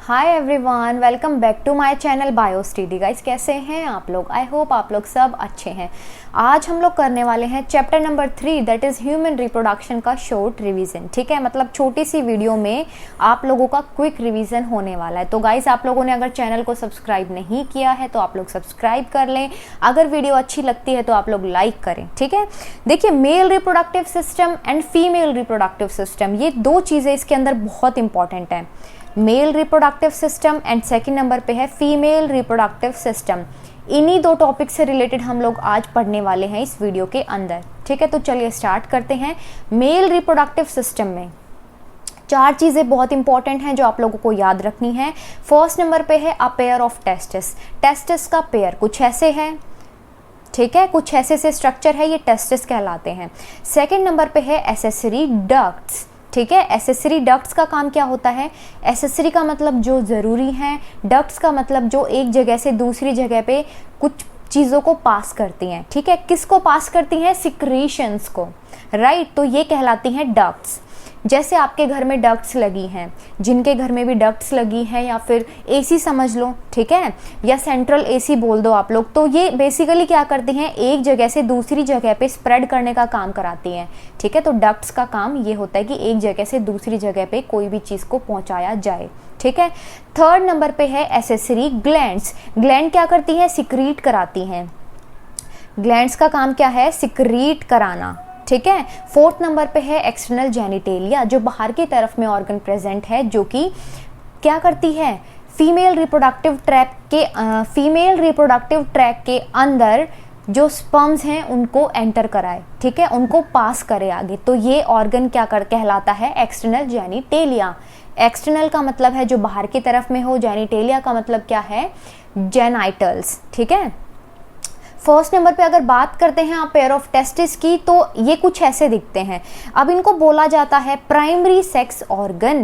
Hi everyone, welcome back to my channel bio study. Guys कैसे हैं आप लोग? आई होप आप लोग सब अच्छे हैं। आज हम लोग करने वाले हैं chapter number 3 that is human reproduction का शॉर्ट रिवीजन। ठीक है, मतलब छोटी सी वीडियो में आप लोगों का क्विक रिवीजन होने वाला है। तो गाइस आप लोगों ने अगर चैनल को सब्सक्राइब नहीं किया है तो आप लोग सब्सक्राइब कर लें। अगर वीडियो अच्छी लगती है तो आप लोग लाइक करें। ठीक है, देखिए male reproductive system and female reproductive system, ये दो चीज़ें इसके अंदर बहुत इंपॉर्टेंट है। Male reproductive system and second number पे है फीमेल रिप्रोडक्टिव सिस्टम। इन्हीं दो टॉपिक से रिलेटेड हम लोग आज पढ़ने वाले हैं इस वीडियो के अंदर। ठीक है, तो चलिए स्टार्ट करते हैं। मेल रिप्रोडक्टिव सिस्टम में चार चीज़ें बहुत इंपॉर्टेंट हैं जो आप लोगों को याद रखनी है। फर्स्ट नंबर पे है a pair of testis. Testis का पेयर कुछ ऐसे है, ठीक है, कुछ ऐसे से स्ट्रक्चर है, ये टेस्टिस कहलाते हैं। सेकंड नंबर पे है एसेसरी डक्ट्स। ठीक है, एसेसरी डक्ट्स का काम क्या होता है? एसेसरी का मतलब जो ज़रूरी है, डक्ट्स का मतलब जो एक जगह से दूसरी जगह पे कुछ चीज़ों को पास करती हैं। ठीक है, किसको पास करती हैं? सिक्रीशंस को, राइट। तो ये कहलाती हैं डक्ट्स। जैसे आपके घर में डक्ट्स लगी हैं, जिनके घर में भी डक्ट्स लगी हैं, या फिर एसी समझ लो, ठीक है, या सेंट्रल एसी बोल दो आप लोग, तो ये बेसिकली क्या करती हैं? एक जगह से दूसरी जगह पे स्प्रेड करने का काम कराती हैं। ठीक है, तो डक्ट्स का काम ये होता है कि एक जगह से दूसरी जगह पे कोई भी चीज़ को पहुंचाया जाए। ठीक है, थर्ड नंबर पे है एसेसरी ग्लैंड्स। ग्लैंड क्या करती हैं? सिक्रीट कराती हैं। ग्लैंड्स का काम क्या है? सिक्रीट कराना। ठीक है, फोर्थ नंबर पे है एक्सटर्नल जेनिटेलिया, जो बाहर की तरफ में ऑर्गन प्रेजेंट है, जो कि क्या करती है? फीमेल रिप्रोडक्टिव ट्रैक के अंदर जो स्पर्म्स हैं उनको एंटर कराए। ठीक है, उनको पास करे आगे। तो ये ऑर्गन क्या कहलाता है? External genitalia. एक्सटर्नल का मतलब है जो बाहर की तरफ में हो, जेनिटेलिया का मतलब क्या है? जेनाइटल्स। ठीक है, फर्स्ट नंबर पे अगर बात करते हैं आप पेयर ऑफ टेस्टिस की, तो ये कुछ ऐसे दिखते हैं। अब इनको बोला जाता है प्राइमरी सेक्स ऑर्गन।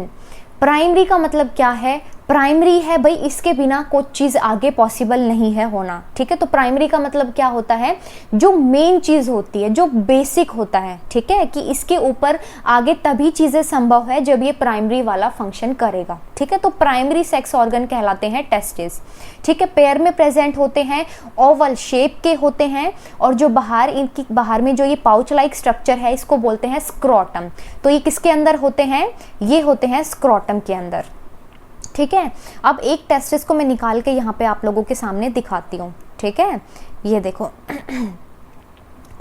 प्राइमरी का मतलब क्या है? प्राइमरी है भाई, इसके बिना कुछ चीज़ आगे पॉसिबल नहीं है होना। ठीक है, तो प्राइमरी का मतलब क्या होता है? जो मेन चीज़ होती है, जो बेसिक होता है। ठीक है, कि इसके ऊपर आगे तभी चीज़ें संभव है जब ये प्राइमरी वाला फंक्शन करेगा। ठीक है, तो प्राइमरी सेक्स ऑर्गन कहलाते हैं टेस्टिस। ठीक है, पेयर में प्रेजेंट होते हैं, ओवल शेप के होते हैं, और जो इनकी बाहर में जो ये पाउच लाइक स्ट्रक्चर है, इसको बोलते हैं स्क्रोटम। तो ये किसके अंदर होते हैं? ये होते हैं स्क्रोटम के अंदर। ठीक है, अब एक टेस्टिस को मैं निकाल के यहाँ पे आप लोगों के सामने दिखाती हूँ। ठीक है, ये देखो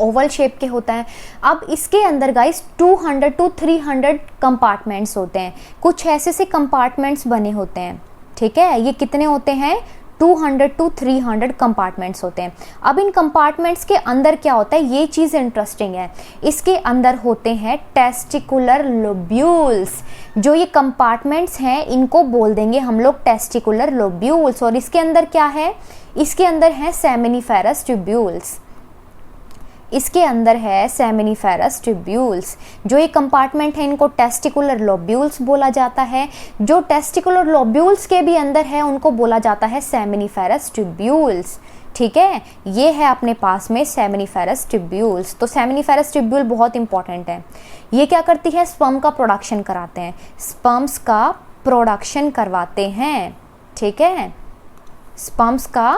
ओवल शेप के होता है। अब इसके अंदर गाइस 200 to 300 कंपार्टमेंट्स होते हैं। कुछ ऐसे से कंपार्टमेंट्स बने होते हैं। ठीक है, ये कितने होते हैं? 200 to 300 कंपार्टमेंट्स होते हैं। अब इन कंपार्टमेंट्स के अंदर क्या होता है? ये चीज़ इंटरेस्टिंग है। इसके अंदर होते हैं टेस्टिकुलर लोब्यूल्स। जो ये कंपार्टमेंट्स हैं इनको बोल देंगे हम लोग टेस्टिकुलर लोब्यूल्स। और इसके अंदर क्या है? इसके अंदर है सेमिनिफेरस ट्यूब्यूल्स। इसके अंदर है सेमिनिफेरस ट्यूब्यूल्स। जो ये कंपार्टमेंट है इनको टेस्टिकुलर लोब्यूल्स बोला जाता है। जो टेस्टिकुलर लोब्यूल्स के भी अंदर है उनको बोला जाता है सेमिनिफेरस ट्यूब्यूल्स। ठीक है, ये है अपने पास में सेमिनिफेरस ट्यूब्यूल्स। तो सेमिनिफेरस ट्यूब्यूल बहुत इंपॉर्टेंट है। ये क्या करती है? स्पर्म का प्रोडक्शन कराते हैं। स्पर्म्स का प्रोडक्शन करवाते हैं। ठीक है, स्पर्म्स का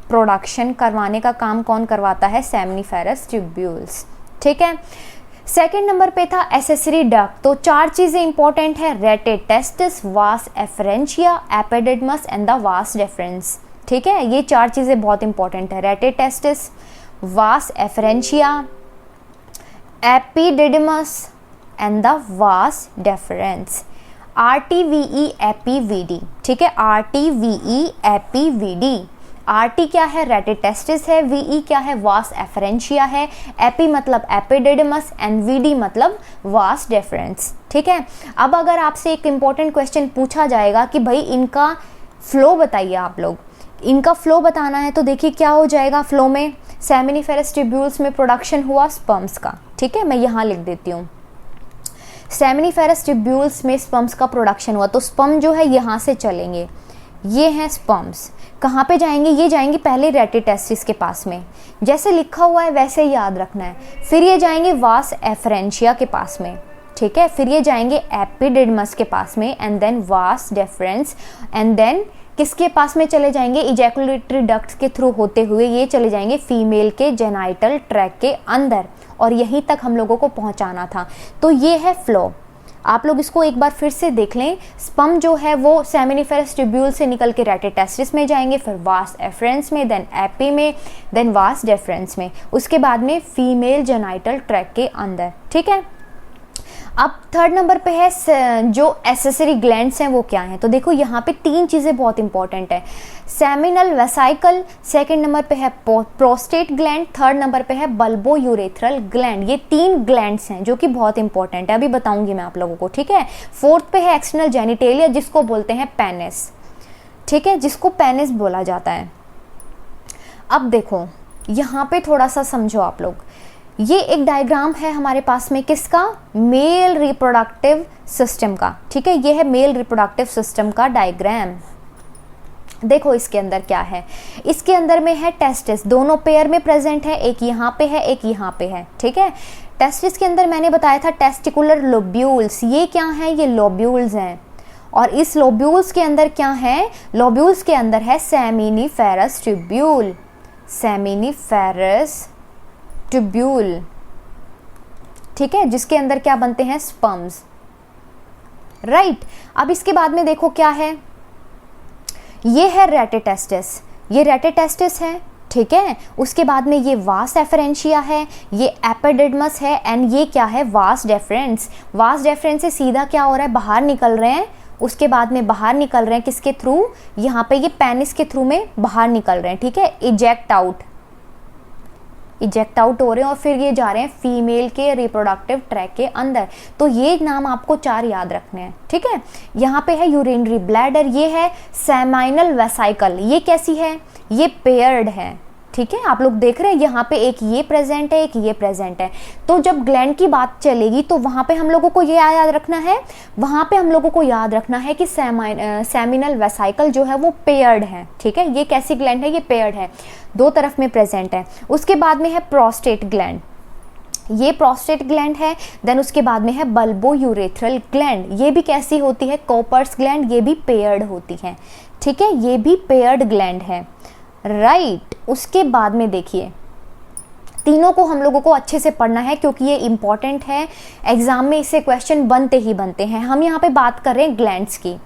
प्रोडक्शन करवाने का काम कौन करवाता है? Seminiferous tubules. ठीक है, सेकंड नंबर पे था एसेसरी डक्ट। तो चार चीजें इंपॉर्टेंट है, रेटेड टेस्टिस, वास efferentia, epididymis and the vas deferens. ठीक है, ये चार चीजें बहुत इंपॉर्टेंट है, रेटेड टेस्टिस, वास efferentia, epididymis and the vas deferens. RTVE एपीवीडी। ठीक है, RTVE एपीवीडी। RT क्या है? रेटेड टेस्टिस है। VE क्या है? वास एफरेंशिया है। एपी मतलब एपिडिडमस एंड VD मतलब वास डेफरेंस। ठीक है, अब अगर आपसे एक इंपॉर्टेंट क्वेश्चन पूछा जाएगा कि भाई इनका फ्लो बताइए, आप लोग इनका फ्लो बताना है, तो देखिए क्या हो जाएगा फ्लो में? सेमिनिफेरस ट्यूब्यूल्स में प्रोडक्शन हुआ स्पर्म्स का। ठीक है, मैं यहाँ लिख देती हूँ, सेमिनिफेरस ट्यूब्यूल्स में स्पर्म्स का प्रोडक्शन हुआ। तो स्पर्म जो है यहाँ से चलेंगे, ये हैं स्पर्म्स। कहाँ पे जाएंगे? ये जाएंगे पहले रेटेड टेस्टिस के पास में, जैसे लिखा हुआ है वैसे ही याद रखना है। फिर ये जाएंगे वास एफरेंशिया के पास में। ठीक है। फिर ये जाएंगे एपिडिडमस के पास में and then vas deferens and then किसके पास में चले जाएंगे, इजैकुलेटरी डक्ट्स के थ्रू होते हुए ये चले जाएंगे फीमेल के जेनाइटल ट्रैक के अंदर, और यहीं तक हम लोगों को पहुंचाना था। तो ये है फ्लो। आप लोग इसको एक बार फिर से देख लें। स्पर्म जो है वो सेमिनिफेरस ट्यूब्यूल से निकल के रेटिटेस्टिस में जाएंगे, फिर वास एफरेंस में, देन एपी में, देन वास डेफरेंस में, उसके बाद में फीमेल जेनाइटल ट्रैक के अंदर, ठीक है। अब थर्ड नंबर पे है जो एसेसरी ग्लैंड्स हैं वो क्या हैं। तो देखो यहाँ पे 3 चीज़ें बहुत इंपॉर्टेंट है। सेमिनल वेसाइकल, सेकंड नंबर पे है प्रोस्टेट ग्लैंड, थर्ड नंबर पे है बल्बो यूरेथ्रल ग्लैंड। ये 3 ग्लैंड्स हैं जो कि बहुत इंपॉर्टेंट है, अभी बताऊंगी मैं आप लोगों को, ठीक है। फोर्थ पे है एक्सटर्नल जेनिटेलिया जिसको बोलते हैं पेनिस, ठीक है, जिसको पेनिस बोला जाता है। अब देखो यहाँ पे थोड़ा सा समझो आप लोग, ये एक डायग्राम है हमारे पास में किसका, मेल रिप्रोडक्टिव सिस्टम का, ठीक है। ये है मेल रिप्रोडक्टिव सिस्टम का डायग्राम। देखो इसके अंदर क्या है, इसके अंदर में है टेस्टिस, दोनों पेयर में प्रेजेंट है, एक यहाँ पे है एक यहाँ पे है, ठीक है। टेस्टिस के अंदर मैंने बताया था टेस्टिकुलर लोब्यूल्स, ये क्या है, ये लोब्यूल्स हैं। और इस लोब्यूल्स के अंदर क्या है, लोब्यूल्स के अंदर है सेमिनिफेरस ट्यूब्यूल, सेमिनिफेरस ट्यूब्यूल, ठीक है, जिसके अंदर क्या बनते हैं, स्पर्म्स, राइट। अब इसके बाद में देखो क्या है, ये है रेटिटेस्टिस, ये रेटिटेस्टिस है, ठीक है। उसके बाद में ये वास एफरेंशिया है, ये एपिडिडमस है एंड ये क्या है, वास डेफरेंस। वास डेफरेंस से सीधा क्या हो रहा है, बाहर निकल रहे हैं, उसके बाद में बाहर निकल रहे हैं किसके थ्रू, यहाँ पे ये पेनिस के थ्रू में बाहर निकल रहे हैं, ठीक है, इजेक्ट आउट हो रहे हैं और फिर ये जा रहे हैं फीमेल के रिप्रोडक्टिव ट्रैक के अंदर। तो ये नाम आपको 4 याद रखने हैं, ठीक है। यहाँ पे है यूरिनरी ब्लैडर, ये है सेमाइनल वेसाइकल, ये कैसी है, ये पेयर्ड है, ठीक है। आप लोग देख रहे हैं यहाँ पे एक ये प्रेजेंट है एक ये प्रेजेंट है। तो जब ग्लैंड की बात चलेगी तो वहाँ पे हम लोगों को ये याद रखना है, वहाँ पे हम लोगों को याद रखना है कि सेमिनल वेसाइकल जो है वो पेयर्ड है, ठीक है। ये कैसी ग्लैंड है, ये पेयर्ड है, 2 तरफ में प्रेजेंट है। उसके बाद में है प्रोस्टेट ग्लैंड, ये प्रोस्टेट ग्लैंड है। देन उसके बाद में है बल्बो यूरेथ्रल ग्लैंड, ये भी कैसी होती है, कॉपर्स ग्लैंड, ये भी पेयर्ड होती है, ठीक है, ये भी पेयर्ड ग्लैंड है, राइट। उसके बाद में देखिए तीनों को हम लोगों को अच्छे से पढ़ना है क्योंकि ये इंपॉर्टेंट है, एग्जाम में इससे क्वेश्चन बनते ही बनते हैं। हम यहाँ पे बात कर रहे हैं ग्लैंड्स की,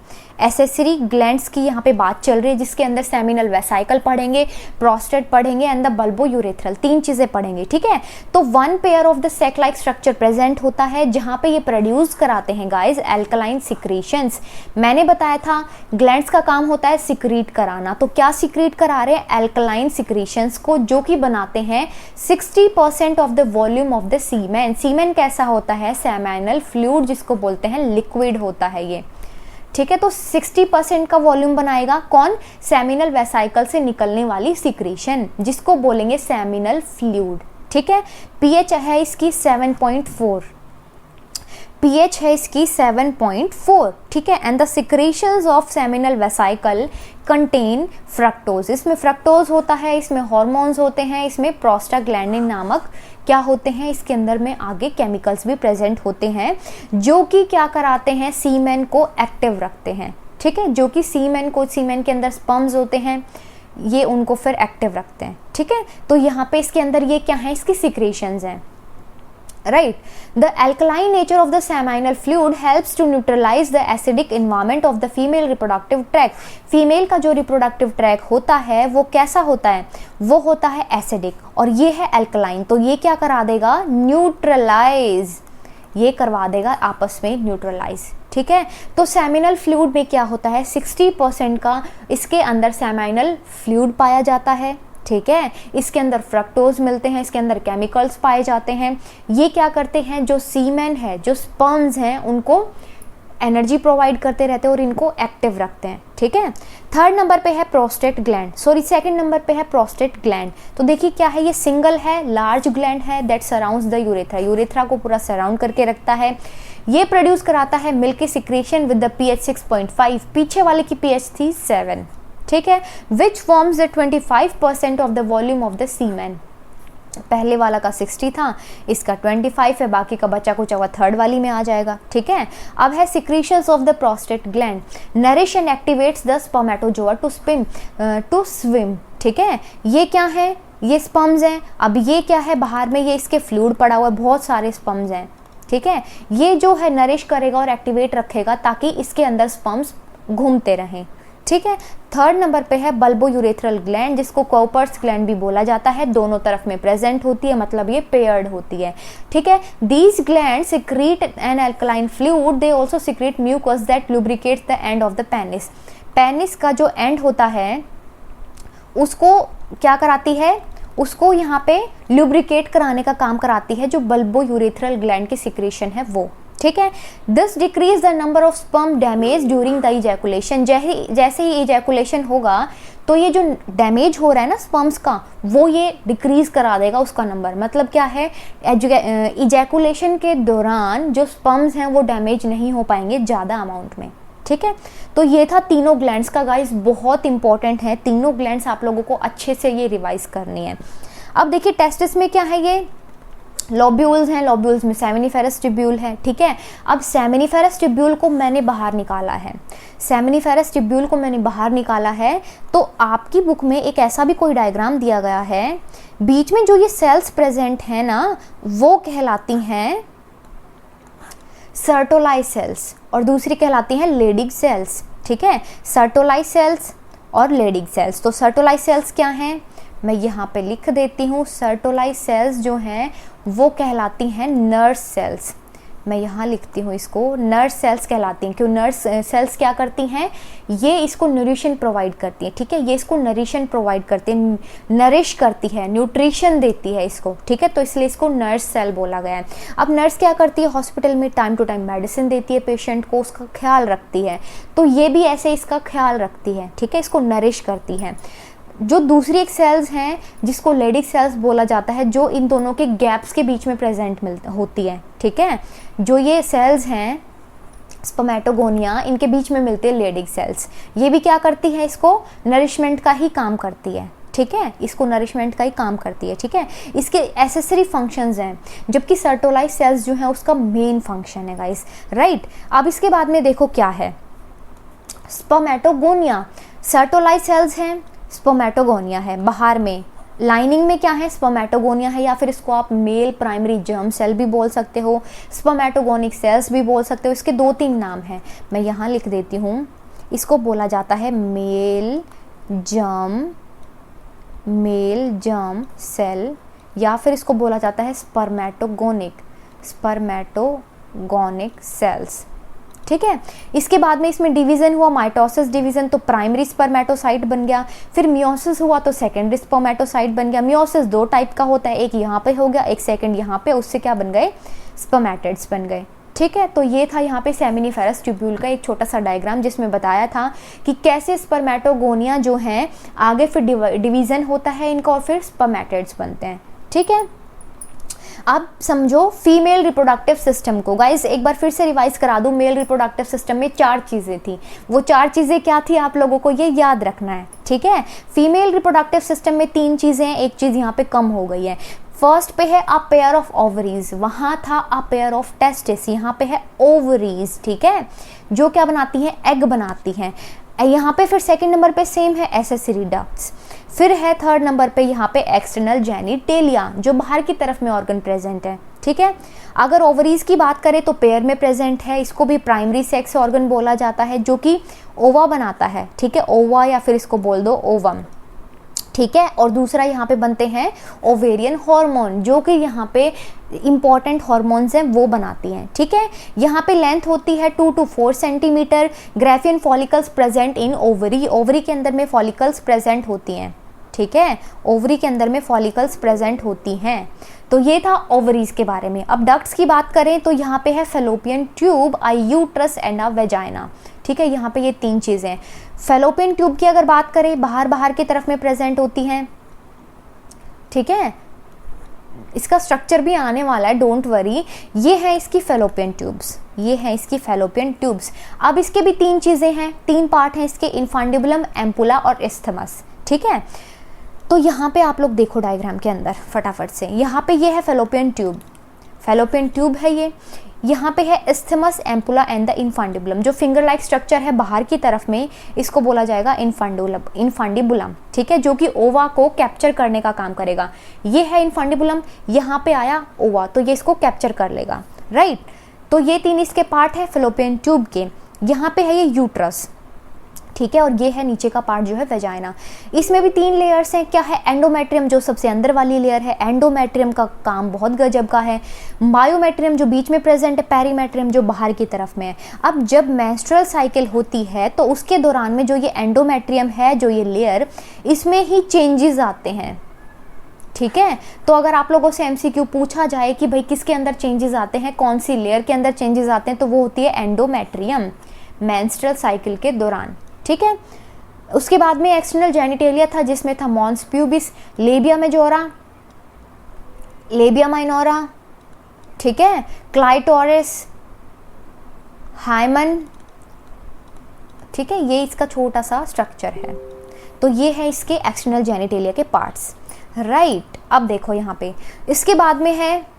एसेसरी ग्लैंड्स की यहाँ पे बात चल रही है, जिसके अंदर सेमिनल वेसाइकल पढ़ेंगे, प्रोस्टेट पढ़ेंगे एंड द बल्बो यूरेथ्रल, 3 चीजें पढ़ेंगे, ठीक है। तो 1 pair of the sake like structure present होता है जहाँ पे ये प्रोड्यूस कराते हैं गाइज एल्कलाइन सिक्रीशंस। मैंने बताया था ग्लैंड्स का काम होता है सिक्रीट कराना, तो क्या सिक्रीट करा रहे हैं, एल्कलाइन सिक्रीशंस को, जो कि बनाते हैं 60% of the volume of the semen. Semen कैसा होता है, सेमाइनल फ्लूइड जिसको बोलते हैं, लिक्विड होता है ये, ठीक है। तो 60% का वॉल्यूम बनाएगा कौन, सेमिनल वेसाइकल से निकलने वाली सिक्रीशन जिसको बोलेंगे सेमिनल फ्लूइड, ठीक है। पीएच है इसकी 7.4, पीएच है इसकी 7.4, ठीक है। And the secretions of seminal vesicle contain fructose, इसमें फ्रक्टोज होता है, इसमें हार्मोन्स होते हैं, इसमें प्रोस्टाग्लैंडिन नामक क्या होते हैं, इसके अंदर में आगे केमिकल्स भी प्रेजेंट होते हैं जो कि क्या कराते हैं, सीमेन को एक्टिव रखते हैं, ठीक है। जो कि सीमेन के अंदर स्पर्म्स होते हैं, ये उनको फिर एक्टिव रखते हैं, ठीक है। तो यहाँ पे इसके अंदर ये क्या है, इसकी सिक्रीशंस हैं, right. The alkaline nature of the seminal fluid helps to neutralize the acidic environment of the female reproductive tract. Female का जो रिप्रोडक्टिव ट्रैक होता है वो कैसा होता है, वो होता है एसिडिक, और ये है अल्कलाइन, तो ये क्या करा देगा, न्यूट्रलाइज, ये करवा देगा आपस में न्यूट्रलाइज, ठीक है। तो सेमिनल फ्लूइड में क्या होता है, 60% का इसके अंदर सेमिनल फ्लूइड पाया जाता है, ठीक है। इसके अंदर फ्रक्टोज मिलते हैं, इसके अंदर केमिकल्स पाए जाते हैं। ये क्या करते हैं, जो सीमेन है, जो स्पर्म्स हैं, उनको एनर्जी प्रोवाइड करते रहते हैं और इनको एक्टिव रखते हैं, ठीक है। थर्ड नंबर पे है प्रोस्टेट ग्लैंड, सेकंड नंबर पे है प्रोस्टेट ग्लैंड। तो देखिए क्या है, ये सिंगल है, लार्ज ग्लैंड है that surrounds the urethra, urethra को पूरा सराउंड करके रखता है। ये प्रोड्यूस कराता है milky secretion with the pH 6.5, पीछे वाले की पीएच थी 7, ठीक है, which forms the 25% of the volume of the semen. पहले वाला का 60 था, इसका 25 है, बाकी का बचा कुछ हुआ थर्ड वाली में आ जाएगा। ठीक है, अब है secretions of the prostate gland, nourish and activates the spermatozoa to swim. ठीक है, ये क्या है, ये स्पर्म्स हैं। अब ये क्या है, बाहर में ये इसके फ्लूइड पड़ा हुआ है, बहुत सारे स्पर्म्स हैं। ठीक है, ये जो है नरिश करेगा और एक्टिवेट रखेगा ताकि इसके अंदर स्पर्म्स घूमते रहें। ठीक है, थर्ड नंबर पे है बल्बो यूरेथ्रल ग्लैंड, जिसको कॉपर्स ग्लैंड भी बोला जाता है, दोनों तरफ में प्रेजेंट होती है, मतलब ये पेयर्ड होती है। ठीक है, these gland secrete an alkaline fluid, they also secrete mucus that lubricates the end of the penis. Penis का जो एंड होता है उसको क्या कराती है, उसको यहाँ पे लुब्रिकेट कराने का काम कराती है जो बल्बो यूरेथ्रल ग्लैंड की सिक्रीशन है वो। ठीक है, this decrease the number of sperm damage during the ejaculation. जैसे ही इजैकुलेशन होगा तो ये जो डैमेज हो रहा है ना स्पर्म्स का, वो ये डिक्रीज करा देगा उसका नंबर। मतलब क्या है, इजैकुलेशन के दौरान जो स्पर्म्स हैं वो डैमेज नहीं हो पाएंगे ज़्यादा अमाउंट में। ठीक है, तो ये था तीनों ग्लैंड्स का गाइस, बहुत इंपॉर्टेंट है तीनों ग्लैंड्स, आप लोगों को अच्छे से ये रिवाइज करनी है। अब देखिए टेस्टिस में क्या है, ये लोब्यूल्स हैं, लोब्यूल्स में सेमिनिफेरस ट्यूब्यूल है। ठीक है, अब सेमिनिफेरस ट्यूब्यूल को मैंने बाहर निकाला है, सेमिनिफेरस ट्यूब्यूल को मैंने बाहर निकाला है, तो आपकी बुक में एक ऐसा भी कोई डायग्राम दिया गया है, बीच में जो ये सेल्स प्रेजेंट है ना वो कहलाती हैं सर्टोलाई सेल्स और दूसरी कहलाती हैं लेडिग सेल्स। ठीक है, सर्टोलाई सेल्स और लेडिग सेल्स। तो सर्टोलाई सेल्स क्या हैं, मैं यहाँ पे लिख देती हूँ। सर्टोलाई सेल्स जो हैं वो कहलाती हैं नर्स सेल्स। मैं यहाँ लिखती हूँ इसको, नर्स सेल्स कहलाती हैं। क्यों, नर्स सेल्स क्या करती हैं, ये इसको न्यूट्रिशन प्रोवाइड करती हैं। ठीक है, ये इसको नरिशन प्रोवाइड करती है, नरिश करती है, न्यूट्रिशन देती है इसको। ठीक है, तो इसलिए इसको नर्स सेल बोला गया है। अब नर्स क्या करती है, हॉस्पिटल में टाइम टू टाइम मेडिसिन देती है पेशेंट को, उसका ख्याल रखती है, तो ये भी ऐसे इसका ख्याल रखती है। ठीक है, इसको नरिश करती है। जो दूसरी एक सेल्स हैं जिसको लेडिग सेल्स बोला जाता है, जो इन दोनों के गैप्स के बीच में प्रेजेंट होती है। ठीक है, जो ये सेल्स हैं स्पर्मेटोगोनिया, इनके बीच में मिलती है लेडिग सेल्स। ये भी क्या करती है, इसको नरिशमेंट का ही काम करती है। ठीक है, इसको नरिशमेंट का ही काम करती है। ठीक है, इसके एसेसरी फंक्शंस हैं, जबकि सर्टोलाई सेल्स जो है उसका मेन फंक्शन है गाइस। राइट, अब इसके बाद में देखो क्या है, स्पर्मेटोगोनिया, सर्टोलाई सेल्स हैं, स्पर्मेटोगोनिया है, बाहर में लाइनिंग में क्या है, स्पर्मेटोगोनिया है, या फिर इसको आप मेल प्राइमरी जर्म सेल भी बोल सकते हो, स्पर्मेटोगोनिक सेल्स भी बोल सकते हो। इसके 2-3 नाम हैं, मैं यहाँ लिख देती हूँ। इसको बोला जाता है मेल जर्म सेल, या फिर इसको बोला जाता है स्पर्मेटोगोनिक सेल्स। ठीक है, इसके बाद में इसमें डिवीज़न हुआ, माइटोसिस डिवीज़न, तो प्राइमरी स्पर्मेटोसाइट बन गया, फिर मियोसिस हुआ तो सेकेंडरी स्पर्मेटोसाइट बन गया। मियोसिस 2 टाइप का होता है, एक यहाँ पे हो गया, एक सेकंड यहाँ पे, उससे क्या बन गए, स्पर्मेटिड्स बन गए। ठीक है, तो ये था यहाँ पे सेमिनिफेरस ट्यूब्यूल का एक छोटा सा डायग्राम, जिसमें बताया था कि कैसे स्पर्मेटोगोनिया जो हैं आगे फिर डिवीज़न होता है इनका और फिर स्पर्मेटिड्स बनते हैं। ठीक है, अब समझो फीमेल रिप्रोडक्टिव सिस्टम को। गाइस एक बार फिर से रिवाइज करा दूं, मेल रिप्रोडक्टिव सिस्टम में 4 चीज़ें थी, वो 4 चीज़ें क्या थी आप लोगों को ये याद रखना है। ठीक है, फीमेल रिप्रोडक्टिव सिस्टम में 3 चीज़ें हैं, एक चीज़ यहाँ पे कम हो गई है। फर्स्ट पे है अ पेयर ऑफ ओवरीज, वहाँ था अ पेयर ऑफ टेस्टिस, यहाँ पे है ओवरीज। ठीक है, जो क्या बनाती हैं, एग बनाती हैं। यहाँ पे फिर सेकंड नंबर पे सेम है एसेसरी डक्ट्स। फिर है थर्ड नंबर पे यहाँ पे एक्सटर्नल जेनिटेलिया, जो बाहर की तरफ में ऑर्गन प्रेजेंट है। ठीक है, अगर ओवरीज की बात करें तो पेयर में प्रेजेंट है, इसको भी प्राइमरी सेक्स ऑर्गन बोला जाता है, जो कि ओवा बनाता है। ठीक है, ओवा या फिर इसको बोल दो ओवम। ठीक है, और दूसरा यहाँ पे बनते हैं ओवेरियन हार्मोन, जो कि यहाँ पे इंपॉर्टेंट हार्मोन्स हैं वो बनाती हैं। ठीक है, यहाँ पे लेंथ होती है 2 to 4 centimetre. Graafian follicles present in ovary, ovary के अंदर में फॉलिकल्स प्रेजेंट होती हैं। ठीक है, ओवरी के अंदर में फॉलिकल्स प्रेजेंट होती हैं। तो ये था ओवरीज के बारे में। अब डक्ट्स की बात करें तो यहाँ पे है fallopian tube, a uterus and a vagina. ठीक है, यहाँ पे ये 3 चीज़ें हैं। फेलोपियन ट्यूब की अगर बात करें, बाहर की तरफ में प्रेजेंट होती हैं। ठीक है, इसका स्ट्रक्चर भी आने वाला है, डोंट वरी। ये है इसकी फेलोपियन ट्यूब्स, ये है इसकी फेलोपियन ट्यूब्स। अब इसके भी 3 चीज़ें हैं, 3 पार्ट हैं इसके, इन्फंडिबुलम, एम्पुला और इस्थमस। ठीक है, तो यहाँ पे आप लोग देखो डायग्राम के अंदर फटाफट से, यहाँ पे ये है फेलोपियन ट्यूब, फेलोपियन ट्यूब है ये। यहाँ पे है इस्थमस, एम्पुला एंड द इनफांडिबुलम, जो फिंगर लाइक स्ट्रक्चर है बाहर की तरफ में, इसको बोला जाएगा इनफांडिबुलम, ठीक है, जो कि ओवा को कैप्चर करने का काम करेगा। ये है इनफांडिबुलम, यहाँ पे आया ओवा, तो ये इसको कैप्चर कर लेगा, राइट। तो ये 3 इसके पार्ट है फेलोपियन ट्यूब के। यहाँ पे है ये यूट्रस, ठीक है, और ये है नीचे का पार्ट जो है वेजाइना। इसमें भी 3 लेयर्स हैं। क्या है? एंडोमेट्रियम जो सबसे अंदर वाली लेयर है, एंडोमेट्रियम का काम बहुत गजब का है। मायोमेट्रियम जो बीच में प्रेजेंट है, पेरीमेट्रियम जो बाहर की तरफ में है। अब जब मेंस्ट्रुअल साइकिल होती है तो उसके दौरान में जो ये एंडोमेट्रियम है, जो ये लेयर, इसमें ही चेंजेस आते हैं, ठीक है। तो अगर आप लोगों से एमसीक्यू पूछा जाए कि भाई किसके अंदर चेंजेस आते हैं, कौन सी लेयर के अंदर चेंजेस आते हैं, तो वो होती है एंडोमेट्रियम, मेंस्ट्रुअल साइकिल के दौरान, ठीक है। उसके बाद में एक्सटर्नल जेनिटेलिया था, जिसमें था mons pubis, labia majora, labia minora, ठीक है, क्लाइटोरिस, हाइमन, ठीक है, ये इसका छोटा सा स्ट्रक्चर है। तो ये है इसके एक्सटर्नल जेनिटेलिया के पार्ट्स, राइट। अब देखो यहाँ पे इसके बाद में है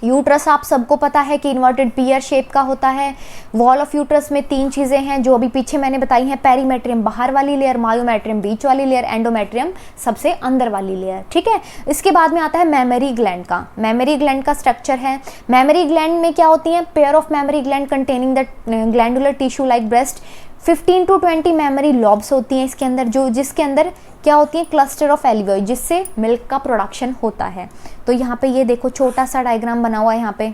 यूट्रस। आप सबको पता है कि इन्वर्टेड पीयर शेप का होता है। वॉल ऑफ यूट्रस में 3 चीजें हैं जो अभी पीछे मैंने बताई हैं, पेरीमेट्रियम बाहर वाली लेयर, मायोमेट्रियम बीच वाली लेयर, एंडोमेट्रियम सबसे अंदर वाली लेयर, ठीक है। इसके बाद में आता है मेमरी ग्लैंड का। मेमरी ग्लैंड का स्ट्रक्चर है, मेमरी ग्लैंड में क्या होती है, pair of mammary gland containing the glandular tissue like breast. 15 to 20 memory lobes होती हैं इसके अंदर, जो जिसके अंदर क्या होती है, क्लस्टर ऑफ एल्वियोई, जिससे मिल्क का प्रोडक्शन होता है। तो यहाँ पे ये देखो छोटा सा डायग्राम बना हुआ है।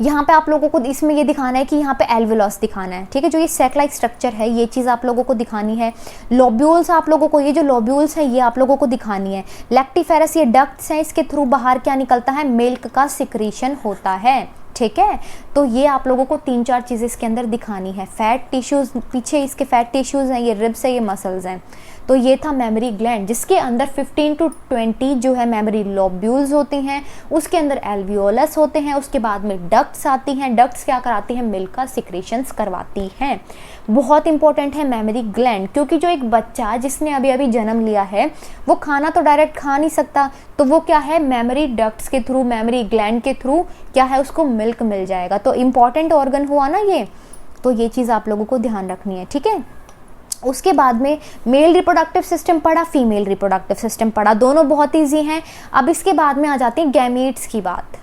यहाँ पे आप लोगों को इसमें ये दिखाना है कि यहाँ पे एल्वियोलस दिखाना है, ठीक है। जो ये सैक लाइक स्ट्रक्चर है, ये चीज़ आप लोगों को दिखानी है। लोब्यूल्स आप लोगों को, ये जो लोब्यूल्स है ये आप लोगों को दिखानी है। लैक्टिफेरस ये डक्ट्स हैं, इसके थ्रू बाहर क्या निकलता है, मिल्क का सिक्रीशन होता है, ठीक है। तो ये आप लोगों को 3-4 चीज़ें इसके अंदर दिखानी है। फैट टिश्यूज, पीछे इसके फैट टिश्यूज हैं, ये रिब्स है, ये मसल्स हैं। तो ये था मेमरी ग्लैंड, जिसके अंदर 15 to 20 जो है मेमरी लोब्यूल्स होती हैं। उसके अंदर एल्वियोलस होते हैं। उसके बाद में डक्ट्स आती हैं। डक्ट्स क्या कराती हैं, मिल्क का सिक्रेशंस करवाती हैं। बहुत इंपॉर्टेंट है मेमरी ग्लैंड, क्योंकि जो एक बच्चा जिसने अभी अभी जन्म लिया है वो खाना तो डायरेक्ट खा नहीं सकता, तो वो क्या है, मेमरी डक्ट्स के थ्रू, मेमरी ग्लैंड के थ्रू क्या है, उसको मिल्क मिल जाएगा। तो इंपॉर्टेंट ऑर्गन हुआ ना ये, तो ये चीज़ आप लोगों को ध्यान रखनी है, ठीक है। उसके बाद में मेल रिप्रोडक्टिव सिस्टम पढ़ा, फीमेल रिप्रोडक्टिव सिस्टम पढ़ा, दोनों बहुत इजी हैं। अब इसके बाद में आ जाते हैं गैमीट्स की बात,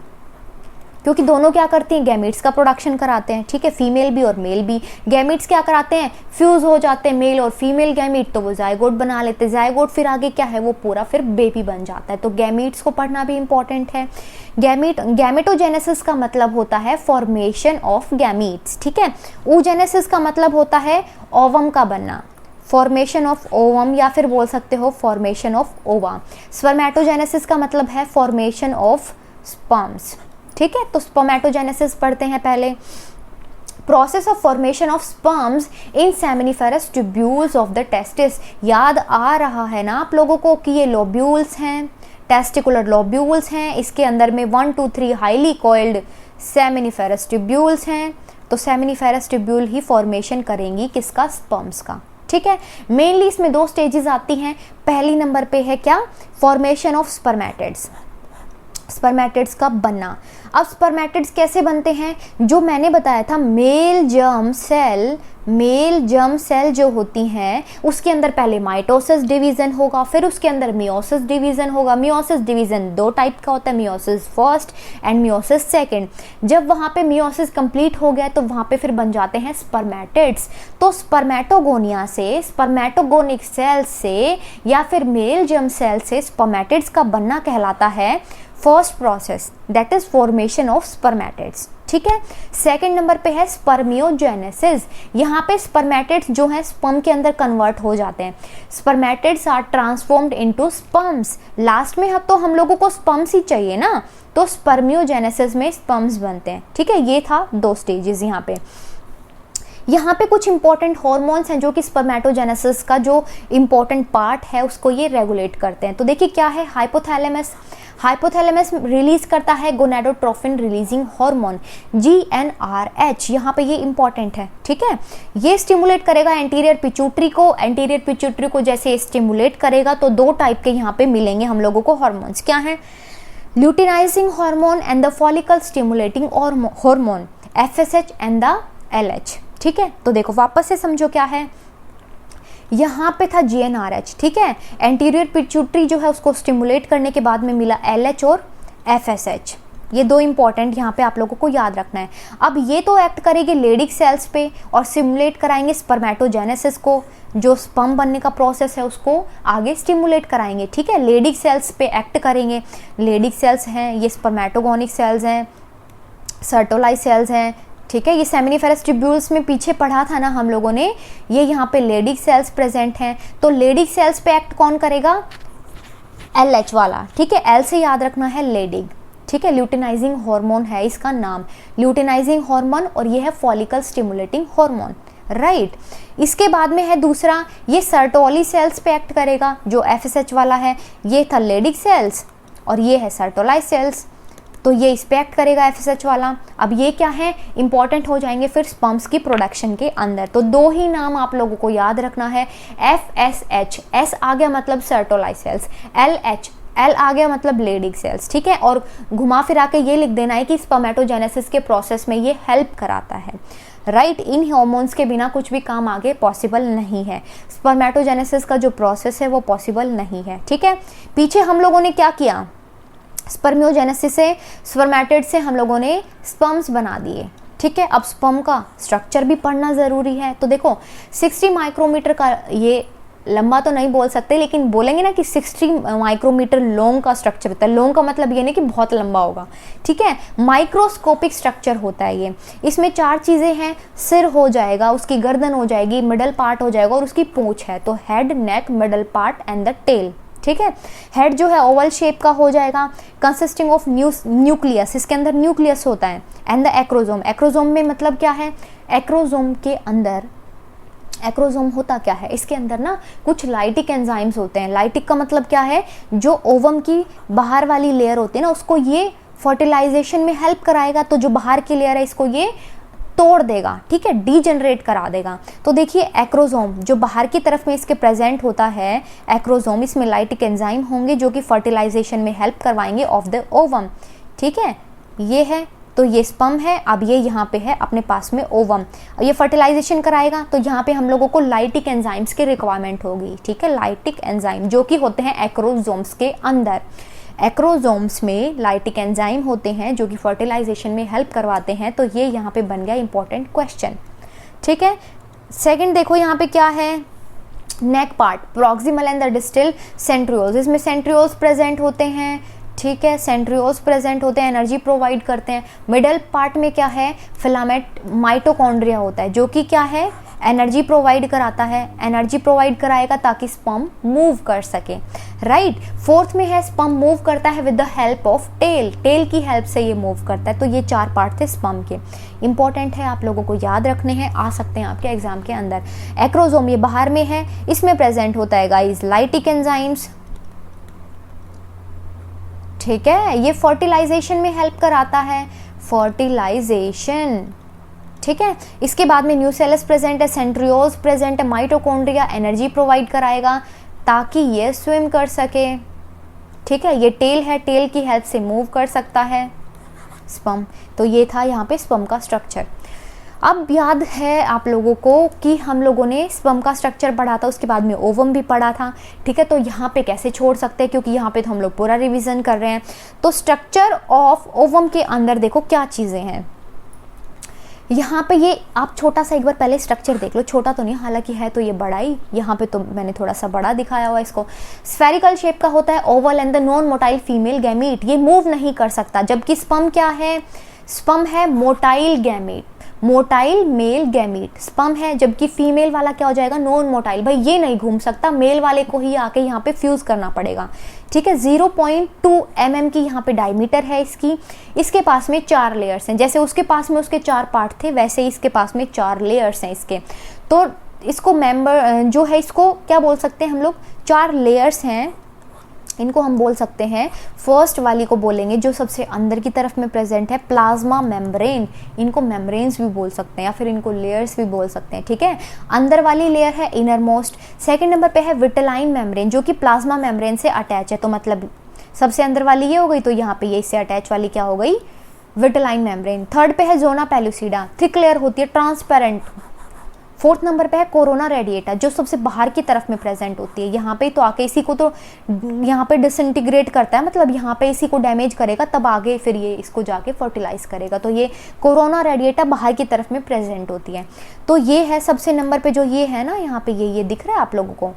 क्योंकि दोनों क्या करती हैं, गैमीट्स का प्रोडक्शन कराते हैं, ठीक है, फीमेल भी और मेल भी। गैमीट्स क्या कराते हैं, फ्यूज हो जाते हैं मेल और फीमेल गैमीट, तो वो जायगोट बना लेते हैं। जायगोट फिर आगे क्या है, वो पूरा फिर बेबी बन जाता है। तो गैमीट्स को पढ़ना भी इंपॉर्टेंट है। गैमेटोजेनेसिस का मतलब होता है फॉर्मेशन ऑफ गैमीट्स, ठीक है। oogenesis का मतलब होता है ओवम का बनना, फॉर्मेशन ऑफ ओवम, या फिर बोल सकते हो फॉर्मेशन ऑफ ओवा। स्पर्मेटोजेनेसिस का मतलब है फॉर्मेशन ऑफ स्पर्म्स, ठीक है। तो स्पर्मेटोजेनेसिस पढ़ते हैं पहले। Process of formation of sperms in seminiferous tubules of the testis. याद आ रहा है ना आप लोगों को कि ये लोब्यूल्स हैं, टेस्टिकुलर लोब्यूल्स हैं, इसके अंदर में 1 to 3 highly coiled seminiferous tubules हैं। तो सेमिनिफेरस ट्यूब्यूल ही फॉर्मेशन करेंगी किसका, स्पर्म्स का, ठीक है। मेनली इसमें 2 स्टेजेस आती हैं। पहली नंबर पे है क्या, फॉर्मेशन ऑफ स्पर्मेटिड्स, स्पर्मेटिड्स का बनना। अब स्पर्मेटिड्स कैसे बनते हैं, जो मैंने बताया था, मेल जर्म सेल जो होती हैं उसके अंदर पहले माइटोसिस डिवीजन होगा, फिर उसके अंदर मियोसिस डिवीजन होगा। मियोसिस डिवीजन 2 टाइप का होता है, meiosis first and meiosis second. जब वहाँ पे मियोसिस कंप्लीट हो गया तो वहाँ पे फिर बन जाते हैं स्पर्मेटिड्स। तो स्पर्मेटोगोनिया से, स्पर्मेटोगोनिक सेल से या फिर मेल जर्म सेल से स्पर्मेटिड्स का बनना कहलाता है first process, that is formation of spermatids, ठीक है। सेकंड नंबर पे है स्पर्मियोजेनेसिस। यहाँ पे स्पर्मेटिड्स जो है स्पर्म के अंदर कन्वर्ट हो जाते हैं। Spermatids are transformed into sperms. Last में तो हम लोगों को स्पर्म्स ही चाहिए ना, तो स्पर्मियोजेनेसिस में स्पर्म्स बनते हैं, ठीक है। ये था 2 स्टेजेस। यहाँ पे कुछ इंपॉर्टेंट हॉर्मोन्स हैं जो कि स्पर्मेटोजेनेसिस का जो इंपॉर्टेंट पार्ट है उसको ये रेगुलेट करते हैं। तो देखिए क्या है, हाइपोथैलेमस। हाइपोथैलेमस रिलीज करता है गोनाडोट्रोफिन रिलीजिंग हार्मोन GnRH, यहाँ पे ये इंपॉर्टेंट है, ठीक है। ये स्टिमुलेट करेगा एंटीरियर पिट्यूटरी को। एंटीरियर पिट्यूटरी को जैसे स्टिमुलेट करेगा तो दो टाइप के यहाँ पे मिलेंगे हम लोगों को हार्मोन्स, क्या है, luteinizing hormone and the follicle stimulating hormone FSH and the LH, ठीक है। तो देखो वापस से समझो क्या है, यहाँ पे था GnRH, ठीक है, एंटीरियर पिट्यूटरी जो है उसको स्टिमुलेट करने के बाद में मिला LH और FSH। ये दो इंपॉर्टेंट यहाँ पे आप लोगों को याद रखना है। अब ये तो एक्ट करेगी लेडिक सेल्स पे और स्टिमुलेट कराएंगे स्पर्मेटोजेनेसिस को, जो स्पर्म बनने का प्रोसेस है उसको आगे स्टिमुलेट कराएंगे, ठीक है। लेडिक सेल्स पे एक्ट करेंगे। लेडिक सेल्स हैं ये स्पर्मेटोगोनिक सेल्स हैं, सर्टोलाई सेल्स हैं, ठीक है। ये सेमिनिफेरस ट्यूब्यूल्स में पीछे पढ़ा था ना हम लोगों ने, ये यहाँ पे लेडिक सेल्स प्रेजेंट हैं। तो लेडिक सेल्स पे एक्ट कौन करेगा, LH वाला, ठीक है। L से याद रखना है लेडिक, ठीक है। ल्यूटिनाइजिंग हार्मोन है इसका नाम, ल्यूटिनाइजिंग हार्मोन, और ये है फॉलिकल स्टिमुलेटिंग हार्मोन, राइट। इसके बाद में है दूसरा, ये सर्टोली सेल्स पे एक्ट करेगा जो FSH वाला है। ये था लेडिक सेल्स और ये है सर्टोलाई सेल्स, तो ये इस पे एक्ट करेगा FSH वाला। अब ये क्या है, इंपॉर्टेंट हो जाएंगे फिर स्पर्म्स की प्रोडक्शन के अंदर। तो दो ही नाम आप लोगों को याद रखना है, FSH, S आ गया मतलब सर्टोलाई सेल्स, LH, L आ गया मतलब लेडिक सेल्स, ठीक है। और घुमा फिरा के ये लिख देना है कि स्पर्मेटोजेनेसिस के प्रोसेस में ये हेल्प कराता है, राइट। इन हार्मोन्स के बिना कुछ भी काम आगे पॉसिबल नहीं है, स्पर्मेटोजेनेसिस का जो प्रोसेस है वो पॉसिबल नहीं है, ठीक है। पीछे हम लोगों ने क्या किया, स्पर्मियोजेनेसिस से, स्पर्मेटिड से हम लोगों ने स्पर्म्स बना दिए, ठीक है। अब स्पर्म का स्ट्रक्चर भी पढ़ना ज़रूरी है। तो देखो 60 माइक्रोमीटर का, ये लंबा तो नहीं बोल सकते लेकिन बोलेंगे ना कि 60 माइक्रोमीटर लॉन्ग का स्ट्रक्चर होता है। लॉन्ग का मतलब ये नहीं कि बहुत लंबा होगा, ठीक है। माइक्रोस्कोपिक स्ट्रक्चर होता है ये। इसमें 4 चीज़ें हैं, सिर हो जाएगा, उसकी गर्दन हो जाएगी, मिडल पार्ट हो जाएगा और उसकी पूंछ है। तो head, neck, middle part and the tail, ठीक है। हेड जो है ओवल शेप का हो जाएगा, कंसिस्टिंग ऑफ न्यूक्लियस, इसके अंदर न्यूक्लियस होता है, एंड द एक्रोजोम। एक्रोजोम में मतलब क्या है, एक्रोजोम के अंदर, एक्रोजोम होता क्या है, इसके अंदर ना कुछ लाइटिक एंजाइम्स होते हैं। लाइटिक का मतलब क्या है, जो ओवम की बाहर वाली लेयर होती है ना उसको ये फर्टिलाइजेशन में हेल्प कराएगा। तो जो बाहर की लेयर है इसको ये तोड़ देगा, ठीक है, डीजनरेट करा देगा। तो देखिए एक्रोजोम जो बाहर की तरफ में इसके प्रेजेंट होता है, एक्रोजोम, इसमें लाइटिक एंजाइम होंगे जो कि फर्टिलाइजेशन में हेल्प करवाएंगे ऑफ द ओवम, ठीक है। ये है, तो ये स्पर्म है। अब ये यहाँ पे है अपने पास में ओवम, ये फर्टिलाइजेशन कराएगा। तो यहाँ पे हम लोगों को लाइटिक एंजाइम्स की रिक्वायरमेंट होगी, ठीक है। लाइटिक एंजाइम जो कि होते हैं एक्रोजोम्स के अंदर। एक्रोजोम्स में लाइटिक एंजाइम होते हैं जो कि फर्टिलाइजेशन में हेल्प करवाते हैं। तो ये यहाँ पे बन गया इंपॉर्टेंट क्वेश्चन, ठीक है। सेकंड देखो यहाँ पे क्या है, neck part, proximal and the distal centrioles, इसमें सेंट्रियोल्स प्रेजेंट होते हैं, ठीक है। सेंट्रियोल्स प्रेजेंट होते हैं, एनर्जी प्रोवाइड करते हैं। मिडल पार्ट में क्या है, फिलामेंट माइटोकॉन्ड्रिया होता है जो कि क्या है, एनर्जी प्रोवाइड कराता है, एनर्जी प्रोवाइड कराएगा ताकि स्पर्म मूव कर सके, राइट। फोर्थ में है स्पर्म मूव करता है with the help of tail, tail की हेल्प से ये मूव करता है। तो ये 4 पार्ट थे स्पर्म के, इंपॉर्टेंट है, आप लोगों को याद रखने हैं, आ सकते हैं आपके एग्जाम के अंदर। एक्रोजोम ये बाहर में है, इसमें प्रेजेंट होता है गाइस लाइटिक एंजाइम्स, ठीक है। ये फर्टिलाइजेशन में हेल्प कराता है, फर्टिलाइजेशन, ठीक है। इसके बाद में न्यूसेलस प्रेजेंट है, सेंट्रियोल्स प्रेजेंट है, माइटोकॉन्ड्रिया एनर्जी प्रोवाइड कराएगा ताकि ये स्विम कर सके, ठीक है। ये टेल है, टेल की हेल्प से मूव कर सकता है स्पर्म। तो ये था यहाँ पे स्पर्म का स्ट्रक्चर। अब याद है आप लोगों को कि हम लोगों ने स्पर्म का स्ट्रक्चर पढ़ा था, उसके बाद में ओवम भी पढ़ा था, ठीक है। तो यहाँ पे कैसे छोड़ सकते हैं, क्योंकि यहाँ पे तो हम लोग पूरा रिवीजन कर रहे हैं। तो स्ट्रक्चर ऑफ ओवम के अंदर देखो क्या चीज़ें हैं। यहाँ पे ये आप छोटा सा एक बार पहले स्ट्रक्चर देख लो, छोटा तो नहीं, हालांकि है तो ये बड़ा ही, यहाँ पे तो मैंने थोड़ा सा बड़ा दिखाया हुआ इसको। स्फेरिकल शेप का होता है, Oval and the non motile female gamete, ये मूव नहीं कर सकता। जबकि स्पर्म क्या है, स्पर्म है motile gamete, motile male gamete sperm है। जबकि फीमेल वाला क्या हो जाएगा, नॉन मोटाइल, भाई ये नहीं घूम सकता, मेल वाले को ही आके यहाँ पे फ्यूज करना पड़ेगा, ठीक है। 0.2 mm की यहाँ पे डायमीटर है इसकी। इसके पास में 4 लेयर्स हैं, जैसे उसके पास में उसके 4 पार्ट थे वैसे ही इसके पास में 4 लेयर्स हैं इसके। तो इसको मेंबर जो है, इसको क्या बोल सकते हैं हम लोग, 4 लेयर्स हैं इनको हम बोल सकते हैं, फर्स्ट वाली को बोलेंगे जो सबसे अंदर की तरफ में प्रेजेंट है, प्लाज्मा मेम्ब्रेन। इनको मेम्ब्रेन्स भी बोल सकते हैं या फिर इनको लेयर्स भी बोल सकते हैं, ठीक है। अंदर वाली लेयर है इनर मोस्ट। सेकेंड नंबर पे है विटेलाइन मेम्ब्रेन जो कि प्लाज्मा मेम्ब्रेन से अटैच है, तो मतलब सबसे अंदर वाली ये हो गई, तो यहाँ पे ये इससे अटैच वाली क्या हो गई, विटेलाइन मेम्ब्रेन। थर्ड पे है जोना पेलुसिडा, थिक लेयर होती है, ट्रांसपेरेंट। फोर्थ नंबर पे है कोरोना रेडिएटा जो सबसे बाहर की तरफ में प्रेजेंट होती है, यहाँ पे तो आके इसी को तो यहाँ पे डिसइंटीग्रेट करता है, मतलब यहाँ पे इसी को डैमेज करेगा, तब आगे फिर ये इसको जाके फर्टिलाइज करेगा। तो ये कोरोना रेडिएटा बाहर की तरफ में प्रेजेंट होती है। तो ये है सबसे नंबर पे जो ये है ना, यहाँ पे ये दिख रहा है आप लोगों को,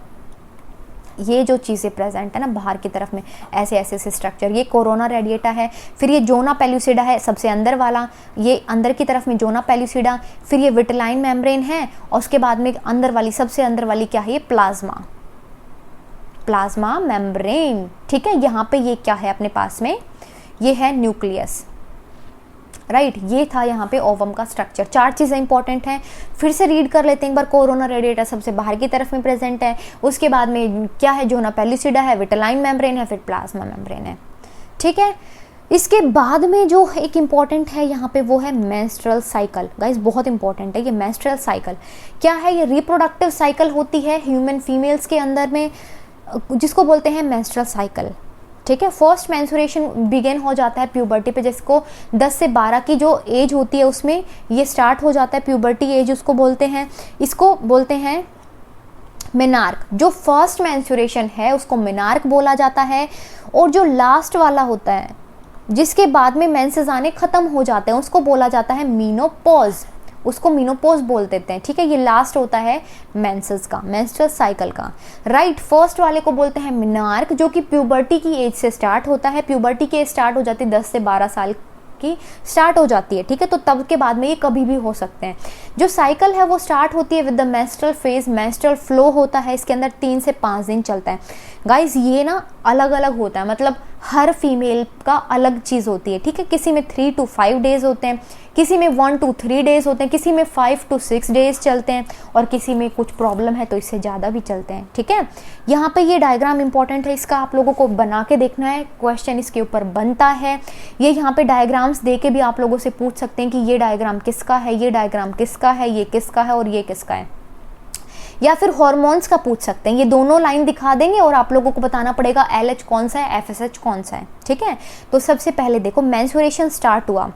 ये जो चीज़ें प्रेजेंट है ना बाहर की तरफ में, ऐसे ऐसे से स्ट्रक्चर, ये कोरोना रेडिएटा है। फिर ये जोना पेलुसिडा है सबसे अंदर वाला, ये अंदर की तरफ में जोना पेलुसिडा। फिर ये विटेलाइन मेम्ब्रेन है और उसके बाद में अंदर वाली, सबसे अंदर वाली क्या है, ये प्लाज्मा मेम्ब्रेन, ठीक है। यहाँ पे ये क्या है अपने पास में, ये है न्यूक्लियस, राइट। ये था यहाँ पे ओवम का स्ट्रक्चर। 4 चीज़ें इंपॉर्टेंट हैं, फिर से रीड कर लेते हैं एक बार। कोरोना रेडिएटा सबसे बाहर की तरफ में प्रेजेंट है, उसके बाद में क्या है, जोना पेलुसिडा है, विटेलाइन मेम्ब्रेन है, फिर प्लाज्मा मेम्ब्रेन है, ठीक है। इसके बाद में जो एक इम्पॉर्टेंट है यहाँ पे वो है मेंस्ट्रुअल साइकिल। गाइस बहुत इंपॉर्टेंट है ये मेंस्ट्रुअल साइकिल। क्या है, ये रिप्रोडक्टिव साइकिल होती है ह्यूमन फीमेल्स के अंदर में, जिसको बोलते हैं मेंस्ट्रुअल साइकिल, ठीक है। फर्स्ट मेंस्ट्रुएशन बिगिन हो जाता है प्यूबर्टी पे, जिसको 10 से 12 की जो एज होती है उसमें ये स्टार्ट हो जाता है, प्यूबर्टी एज उसको बोलते हैं। इसको बोलते हैं मेनार्क। जो फर्स्ट मेंस्ट्रुएशन है उसको मेनार्क बोला जाता है, और जो लास्ट वाला होता है जिसके बाद में मेंसेस आने खत्म हो जाते हैं उसको बोला जाता है मीनोपॉज, उसको मीनोपॉज बोल देते हैं, ठीक है। ये लास्ट होता है मेंसेस का, मेंस्ट्रुअल साइकिल का, राइट। फर्स्ट वाले को बोलते हैं मेनार्क जो कि प्यूबर्टी की एज से स्टार्ट होता है। प्यूबर्टी की एज स्टार्ट हो जाती है 10 से 12 साल की स्टार्ट हो जाती है, ठीक है। तो तब के बाद में ये कभी भी हो सकते हैं। जो साइकिल है वो स्टार्ट होती है with the menstrual phase, menstrual flow होता है इसके अंदर 3 से 5 दिन चलता है। गाइस ये ना अलग अलग होता है, मतलब हर फीमेल का अलग चीज़ होती है, ठीक है। किसी में 3 to 5 डेज होते हैं, किसी में 1 to 3 डेज होते हैं, किसी में 5 to 6 डेज चलते हैं, और किसी में कुछ प्रॉब्लम है तो इससे ज़्यादा भी चलते हैं, ठीक है। यहाँ पे ये डायग्राम इंपॉर्टेंट है, इसका आप लोगों को बना के देखना है, क्वेश्चन इसके ऊपर बनता है। ये यहाँ पे डायग्राम्स दे के भी आप लोगों से पूछ सकते हैं कि ये डायग्राम किसका है, ये डायग्राम किसका है, ये किसका है और ये किसका है, या फिर हॉर्मोन्स का पूछ सकते हैं। ये दोनों लाइन दिखा देंगे और आप लोगों को बताना पड़ेगा LH कौन सा है, FSH कौन सा है, ठीक है। तो सबसे पहले देखो मेंस्ट्रुएशन स्टार्ट हुआ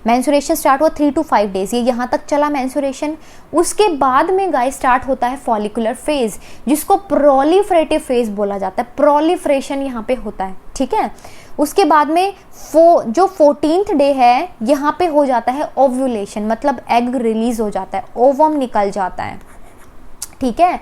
3 to 5 डेज, ये यहाँ तक चला मेंस्ट्रुएशन। उसके बाद में गाइस स्टार्ट होता है फॉलिकुलर फेज, जिसको प्रोलिफरेटिव फेज बोला जाता है। प्रोलिफरेशन यहाँ पे होता है, ठीक है। उसके बाद में जो 14th डे है यहाँ पे हो जाता है ओव्यूलेशन, मतलब एग रिलीज हो जाता है, ओवम निकल जाता है, ठीक है।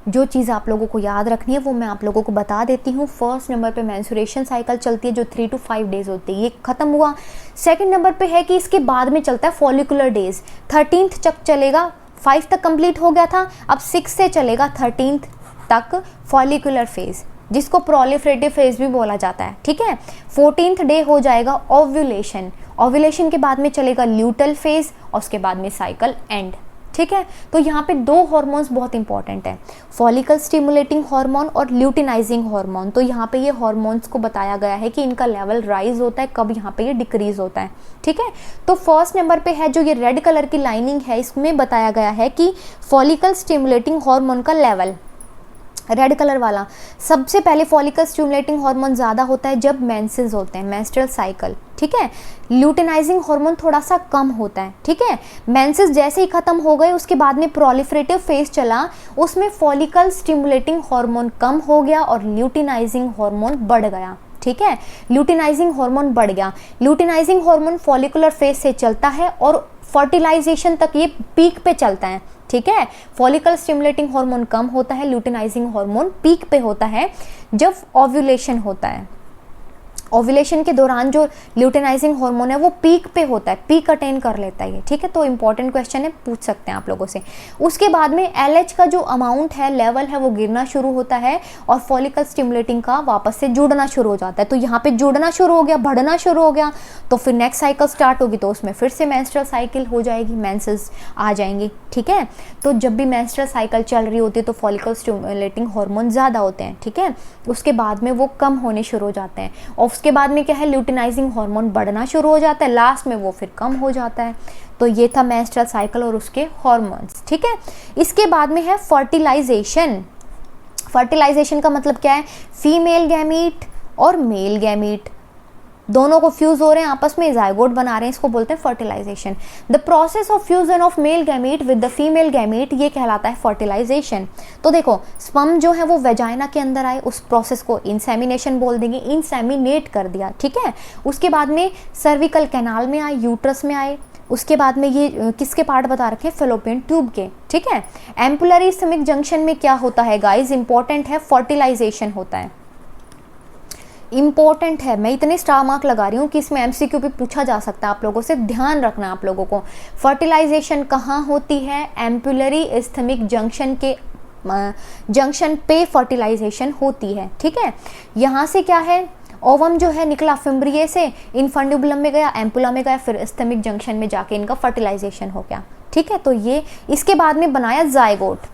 जो चीज़ आप लोगों को याद रखनी है वो मैं आप लोगों को बता देती हूँ। फर्स्ट नंबर पे मेंस्ट्रुएशन साइकिल चलती है जो 3 to 5 डेज होती है, ये खत्म हुआ। सेकंड नंबर पे है कि इसके बाद में चलता है फॉलिकुलर डेज, 13th तक चलेगा, 5 तक कंप्लीट हो गया था, अब 6 से चलेगा 13th तक फॉलिकुलर फेज, जिसको प्रोलिफरेटिव फेज भी बोला जाता है, ठीक है। 14th डे हो जाएगा ओव्यूलेशन, ओव्यूलेशन के बाद में चलेगा ल्यूटल फेज और उसके बाद में साइकिल एंड, ठीक है। तो यहाँ पे 2 हार्मोन्स बहुत इंपॉर्टेंट है, फॉलिकल स्टिमुलेटिंग हार्मोन और ल्यूटिनाइजिंग हार्मोन। तो यहाँ पे ये हार्मोन्स को बताया गया है कि इनका लेवल राइज होता है, कब यहाँ पे ये डिक्रीज होता है, ठीक है। तो फर्स्ट नंबर पे है जो ये रेड कलर की लाइनिंग है, इसमें बताया गया है कि फॉलिकल स्टिमुलेटिंग हार्मोन का लेवल, रेड कलर वाला, सबसे पहले फॉलिकल स्टिमुलेटिंग हार्मोन ज़्यादा होता है जब मेंसेस होते हैं, मेंस्ट्रुअल साइकिल, ठीक है। ल्यूटिनाइजिंग हार्मोन थोड़ा सा कम होता है, ठीक है। मेंसेस जैसे ही खत्म हो गए उसके बाद में प्रोलिफरेटिव फेज चला, उसमें फॉलिकल स्टिमुलेटिंग हार्मोन कम हो गया और ल्यूटिनाइजिंग हार्मोन बढ़ गया, ठीक है। ल्यूटिनाइजिंग हार्मोन बढ़ गया। ल्यूटिनाइजिंग हार्मोन फॉलिकुलर फेज से चलता है और फर्टिलाइजेशन तक ये पीक पे चलता है, ठीक है। फॉलिकल स्टिमुलेटिंग हार्मोन कम होता है, ल्यूटिनाइजिंग हार्मोन पीक पे होता है जब ओव्यूलेशन होता है। ओव्यूलेशन के दौरान जो ल्यूटेनाइजिंग हार्मोन है वो पीक पे होता है, पीक अटेन कर लेता है ये, ठीक है। तो इंपॉर्टेंट क्वेश्चन है, पूछ सकते हैं आप लोगों से। उसके बाद में एलएच का जो अमाउंट है, लेवल है, वो गिरना शुरू होता है और फॉलिकल स्टिमुलेटिंग का वापस से जुड़ना शुरू हो जाता है। तो यहाँ पे जुड़ना शुरू हो गया, बढ़ना शुरू हो गया, तो फिर नेक्स्ट साइकिल स्टार्ट होगी, तो उसमें फिर से मेंस्ट्रुअल साइकिल हो जाएगी, मेंसेस आ जाएंगी, ठीक है। तो जब भी मेंस्ट्रुअल साइकिल चल रही होती है तो फॉलिकल स्टिमुलेटिंग हार्मोन ज़्यादा होते हैं, ठीक है। उसके बाद में वो कम होने शुरू हो जाते हैं और उसके बाद में क्या है, ल्यूटेनाइजिंग हार्मोन बढ़ना शुरू हो जाता है, लास्ट में वो फिर कम हो जाता है। तो ये था मेंस्ट्रुअल साइकिल और उसके हार्मोन्स, ठीक है। इसके बाद में है फर्टिलाइजेशन। फर्टिलाइजेशन का मतलब क्या है, फीमेल गैमीट और मेल गैमीट दोनों को फ्यूज हो रहे हैं, आपस में जाइगोट बना रहे हैं, इसको बोलते हैं fertilization. The process of fusion of male gamete with the female gamete, ये कहलाता है फर्टिलाइजेशन। तो देखो, स्पर्म जो है वो वेजाइना के अंदर आए, उस प्रोसेस को इंसेमिनेशन बोल देंगे, इंसेमिनेट कर दिया, ठीक है। उसके बाद में सर्विकल कैनाल में आए, यूट्रस में आए, उसके बाद में ये किसके पार्ट बता रखे हैं, फेलोपियन ट्यूब के, ठीक है। एम्पुलरी स्टमक जंक्शन में क्या होता है गाइस, इंपॉर्टेंट है, फर्टिलाइजेशन होता है, इंपॉर्टेंट है। मैं इतने स्टार मार्क लगा रही हूँ कि इसमें एमसीक्यू भी पूछा जा सकता है आप लोगों से, ध्यान रखना आप लोगों को। फर्टिलाइजेशन कहाँ होती है, एम्पुलरी स्टमक जंक्शन के जंक्शन पे फर्टिलाइजेशन होती है, ठीक है। यहाँ से क्या है, ओवम जो है निकला फिम्ब्रिये से, इनफंडिबुलम में गया, एम्पुला में गया, फिर स्टमक जंक्शन में जाके इनका फर्टिलाइजेशन हो गया, ठीक है। तो ये इसके बाद में बनाया जाइगोट।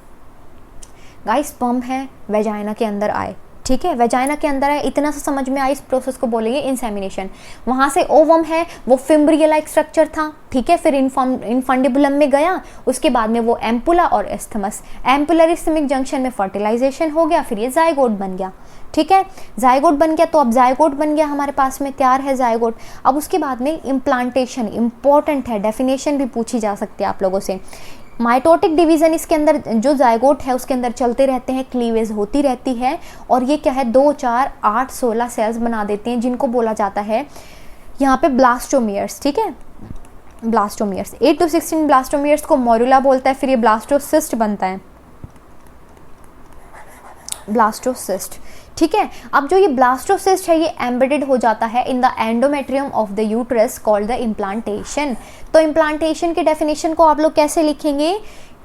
गाइस, स्पर्म है वेजाइना के अंदर आए, ठीक है, वेजाइना के अंदर है, इतना सा समझ में आई, इस प्रोसेस को बोलेंगे इंसेमिनेशन। वहां से ओवम है, वो फिम्ब्रिया लाइक स्ट्रक्चर था, ठीक है, फिर इनफंडिबुलम में गया, उसके बाद में वो एम्पुला और एस्थमस, एम्पुलरी स्टमक जंक्शन में फर्टिलाइजेशन हो गया, फिर ये जाइगोट बन गया, ठीक है। जाइगोट बन गया, तो अब जाइगोट बन गया, हमारे पास में तैयार है जाइगोट। अब उसके बाद में इम्प्लांटेशन, इंपॉर्टेंट है, डेफिनेशन भी पूछी जा सकती है आप लोगों से। माइटोटिक डिवीजन, इसके अंदर जो जाइगोट है उसके अंदर चलते रहते हैं, क्लीवेज होती रहती है, और ये क्या है, 2, 4, 8, 16 सेल्स बना देते हैं, जिनको बोला जाता है यहाँ पे ब्लास्टोमियर्स, ठीक है, ब्लास्टोमियर्स। 8 to 16 ब्लास्टोमियर्स को मोरुला बोलता है, फिर ये ब्लास्टोसिस्ट बनता है, ब्लास्टोसिस्ट, ठीक है। अब जो ये ब्लास्टोसिस्ट है ये एम्बेडेड हो जाता है in the endometrium of the uterus called the implantation. तो इम्प्लांटेशन की डेफिनेशन को आप लोग कैसे लिखेंगे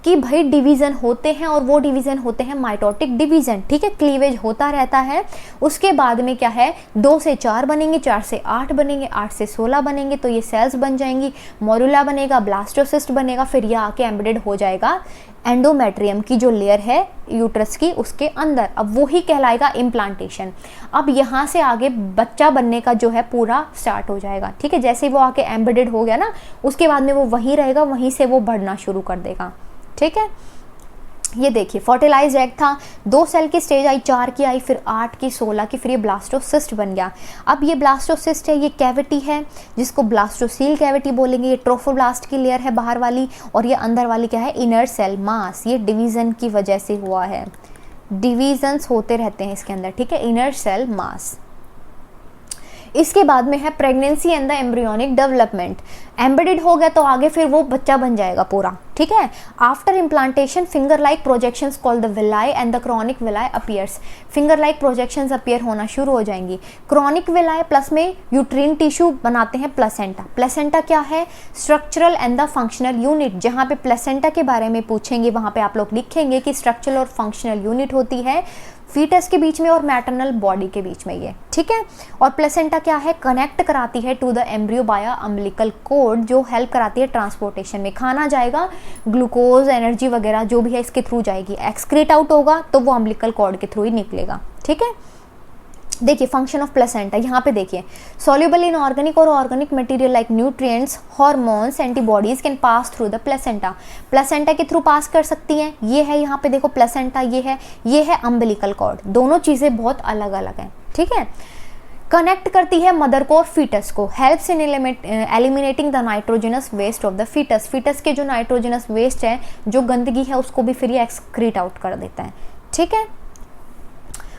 कि भाई डिवीज़न होते हैं और वो डिवीज़न होते हैं माइटोटिक डिवीज़न, ठीक है, क्लीवेज होता रहता है। उसके बाद में क्या है, 2 से 4 बनेंगे, 4 से 8 बनेंगे, 8 से 16 बनेंगे, तो ये सेल्स बन जाएंगी, मोरुला बनेगा, ब्लास्टोसिस्ट बनेगा, फिर ये आके एम्बेडेड हो जाएगा एंडोमेट्रियम की जो लेयर है यूट्रस की उसके अंदर। अब वो ही कहलाएगा इम्प्लांटेशन। अब यहाँ से आगे बच्चा बनने का जो है पूरा स्टार्ट हो जाएगा, ठीक है। जैसे ही वो आके एम्बेडेड हो गया ना, उसके बाद में वो वहीं रहेगा, वहीं से वो बढ़ना शुरू कर देगा, ठीक है। ये देखिए, फर्टिलाइज एग था, 2 सेल की स्टेज आई, 4 की आई, फिर 8 की, 16 की, फिर ये ब्लास्टोसिस्ट बन गया। अब ये ब्लास्टोसिस्ट है, ये कैविटी है जिसको ब्लास्टोसील कैविटी बोलेंगे, ये ट्रोफोब्लास्ट की लेयर है बाहर वाली, और ये अंदर वाली क्या है, इनर सेल मास। ये डिवीजन की वजह से हुआ है, डिवीजन्स होते रहते हैं इसके अंदर, ठीक है, इनर सेल मास। इसके बाद में है pregnancy and the embryonic development. Embedded हो गया तो आगे फिर वो बच्चा बन जाएगा पूरा, ठीक है। After implantation finger like projections called the villi and the chronic villi appears. Finger like projections appear होना शुरू हो जाएंगी। क्रॉनिक विलाई प्लस में यूट्रीन टिश्यू बनाते हैं प्लेसेंटा। प्लेसेंटा क्या है, structural and the functional unit. जहाँ पे प्लेसेंटा के बारे में पूछेंगे वहाँ पे आप लोग लिखेंगे कि स्ट्रक्चरल और फंक्शनल यूनिट होती है फीटस के बीच में और मैटरनल बॉडी के बीच में, ये ठीक है। और प्लेसेंटा क्या है, कनेक्ट कराती है टू द एम्ब्रियो बाया अम्बिलिकल कोड, जो हेल्प कराती है ट्रांसपोर्टेशन में। खाना जाएगा, ग्लूकोज, एनर्जी वगैरह जो भी है इसके थ्रू जाएगी, एक्सक्रीट आउट होगा तो वो अम्बिलिकल कॉर्ड के थ्रू ही निकलेगा, ठीक है। देखिए फंक्शन ऑफ प्लेसेंटा, यहाँ पे देखिए, सॉल्युबल इन ऑर्गेनिक और organic material like nutrients, hormones, antibodies can pass through the placenta. Placenta के थ्रू पास कर सकती हैं, ये है यहाँ पे देखो प्लेसेंटा, ये है अम्बिलिकल कॉर्ड, दोनों चीज़ें बहुत अलग अलग हैं, ठीक है। कनेक्ट करती है मदर को और फीटस को, helps in eliminating the nitrogenous waste of the foetus. Foetus के जो नाइट्रोजनस वेस्ट है, जो गंदगी है, उसको भी फिर ये एक्सक्रीट आउट कर देता है, ठीक है।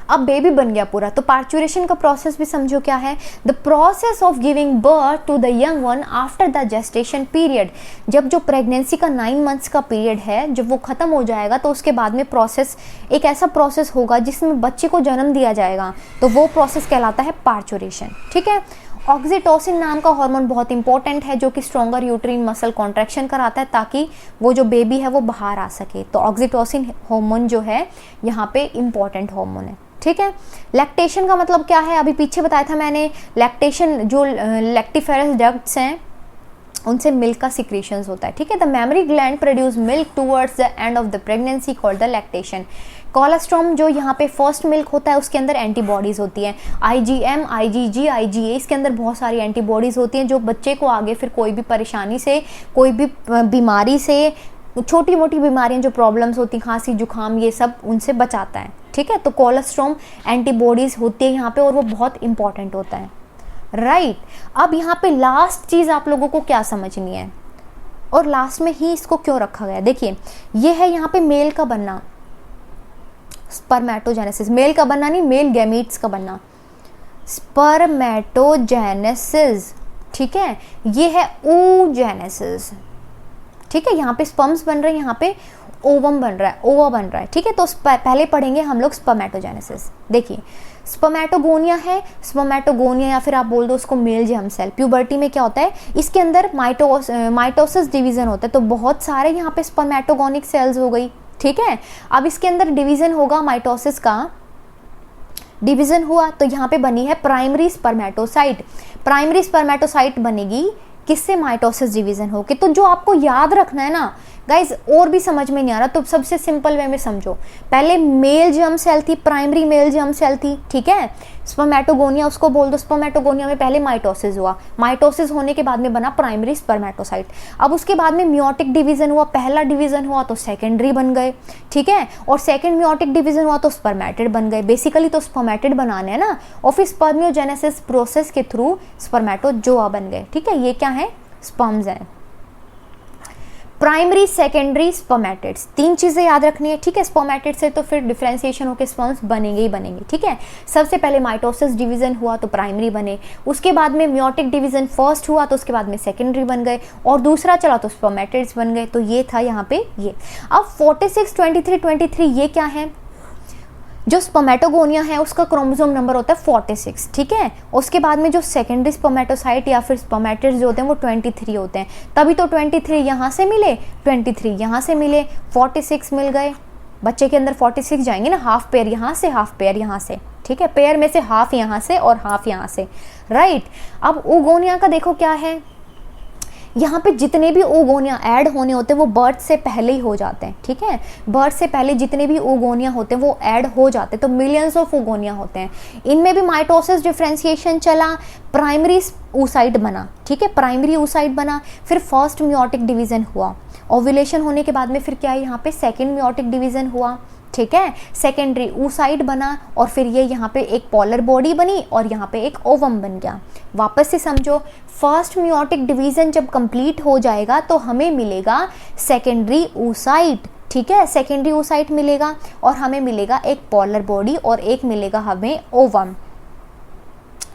अब बेबी बन गया पूरा। तो पार्चुरेशन का प्रोसेस भी समझो क्या है, the process of giving birth to the young one after the gestation period. जब जो प्रेगनेंसी का 9 मंथ्स का पीरियड है जब वो खत्म हो जाएगा तो उसके बाद में प्रोसेस, एक ऐसा प्रोसेस होगा जिसमें बच्चे को जन्म दिया जाएगा, तो वो प्रोसेस कहलाता है पार्चुरेशन। ठीक है। ऑक्सीटोसिन नाम का हार्मोन बहुत इंपॉर्टेंट है जो कि स्ट्रॉन्गर यूट्रीन मसल कॉन्ट्रैक्शन कराता है ताकि वो जो बेबी है वो बाहर आ सके। तो ऑक्सीटोसिन हार्मोन जो है यहाँ पे इंपॉर्टेंट हार्मोन है। ठीक है। लैक्टेशन का मतलब क्या है, अभी पीछे बताया था मैंने। लैक्टेशन, जो लैक्टिफेरस डक्ट्स हैं उनसे मिल्क का सिक्रेशंस होता है। ठीक है। The mammary gland produce milk towards the end of the pregnancy called the lactation. Colostrum जो यहाँ पे फर्स्ट मिल्क होता है उसके अंदर एंटीबॉडीज़ होती हैं, IgM, IgG, IgA, इसके अंदर बहुत सारी एंटीबॉडीज़ होती हैं जो बच्चे को आगे फिर कोई भी परेशानी से, कोई भी बीमारी से, छोटी मोटी बीमारियां जो प्रॉब्लम्स होती हैं, खांसी जुकाम, ये सब उनसे बचाता है। ठीक है। तो कोलेस्ट्रॉम एंटीबॉडीज़ होती है यहाँ पे और वो बहुत इंपॉर्टेंट होता है। राइट। अब यहाँ पे लास्ट चीज़ आप लोगों को क्या समझनी है और लास्ट में ही इसको क्यों रखा गया, देखिए ये है यहाँ पे मेल का बनना, स्पर्मेटोजेनेसिस। मेल का बनना नहीं, मेल गैमीट्स का बनना, स्पर्मेटोजेनेसिस। ठीक है। ये है oogenesis। ठीक है। यहाँ पे स्पर्म्स बन रहे हैं, यहाँ पे ओवम बन रहा है, ओवा बन रहा है। ठीक है। तो पहले पढ़ेंगे हम लोग स्पर्मेटोजेनेसिस। देखिए स्पर्मेटोगोनिया है, स्पर्मेटोगोनिया या फिर आप बोल दो उसको मेल जर्म सेल। प्यूबर्टी में क्या होता है, इसके अंदर माइटोसिस डिवीजन होता है, तो बहुत सारे यहाँ पे स्पर्मेटोगोनिक सेल्स हो गई। ठीक है। अब इसके अंदर डिवीजन होगा, माइटोसिस का डिवीजन हुआ तो यहाँ पे बनी है प्राइमरी स्पर्मेटोसाइट। प्राइमरी स्पर्मेटोसाइट बनेगी किससे, माइटोसिस डिवीजन होके। तो जो आपको याद रखना है ना गाइज, और भी समझ में नहीं आ रहा तो सबसे सिंपल वे में समझो। पहले मेल जर्म सेल थी, प्राइमरी मेल जर्म सेल थी। ठीक है। स्पर्मेटोगोनिया उसको बोल दो, स्पर्मेटोगोनिया में पहले माइटोसिस हुआ, माइटोसिस होने के बाद में बना प्राइमरी स्पर्मेटोसाइट। अब उसके बाद में मियोटिक डिवीजन हुआ, पहला डिवीजन हुआ तो सेकेंडरी बन गए। ठीक है। और सेकेंड मियोटिक डिवीजन हुआ तो स्पर्मेटिड बन गए। बेसिकली तो स्पर्मेटिड बनाने हैं ना, और फिर स्पर्मियोजेनेसिस प्रोसेस के थ्रू स्पर्मेटोजोआ बन गए। ठीक है। ये क्या है, स्पर्म्स हैं। प्राइमरी, सेकेंडरी, स्पर्मेटिड्स, 3 चीजें याद रखनी है। ठीक है। स्पर्मेटिड से तो फिर डिफरेंशिएशन होकर स्पर्म्स बनेंगे ही बनेंगे। ठीक है। सबसे पहले माइटोसिस डिवीजन हुआ तो प्राइमरी बने, उसके बाद में मियोटिक डिवीजन फर्स्ट हुआ तो उसके बाद में सेकेंडरी बन गए, और दूसरा चला तो स्पर्मेटिड्स बन गए। तो ये था यहाँ पे ये। अब 46, 23, 23 ये क्या है, जो स्पर्मेटोगोनिया है उसका क्रोमोसोम नंबर होता है 46। ठीक है। उसके बाद में जो सेकेंडरी स्पर्मेटोसाइट या फिर स्पर्मेटिड्स जो होते हैं वो 23 होते हैं। तभी तो 23 यहाँ से मिले, 23 यहाँ से मिले, 46 मिल गए। बच्चे के अंदर 46 जाएंगे ना, हाफ पेयर यहाँ से, हाफ पेयर यहाँ से। ठीक है। पेयर में से हाफ यहाँ से और हाफ यहाँ से। राइट। अब oogonia का देखो क्या है, यहाँ पे जितने भी oogonia ऐड होने होते हैं वो बर्थ से पहले ही हो जाते हैं। ठीक है। बर्थ से पहले जितने भी oogonia होते हैं वो ऐड हो जाते हैं, तो मिलियंस ऑफ oogonia होते हैं। इनमें भी माइटोसिस डिफरेंशिएशन चला, प्राइमरी oocyte बना। ठीक है। प्राइमरी oocyte बना, फिर फर्स्ट मियोटिक डिवीजन हुआ, ओव्यूलेशन होने के बाद में फिर क्या है यहाँ पे सेकेंड मियोटिक डिवीजन हुआ। ठीक है। सेकेंडरी oocyte बना, और फिर ये यहाँ पे एक पोलर बॉडी बनी और यहाँ पे एक ओवम बन गया। वापस से समझो, फर्स्ट मियोटिक डिवीजन जब कंप्लीट हो जाएगा तो हमें मिलेगा सेकेंडरी oocyte। ठीक है। सेकेंडरी oocyte मिलेगा और हमें मिलेगा एक पोलर बॉडी और एक मिलेगा हमें ओवम।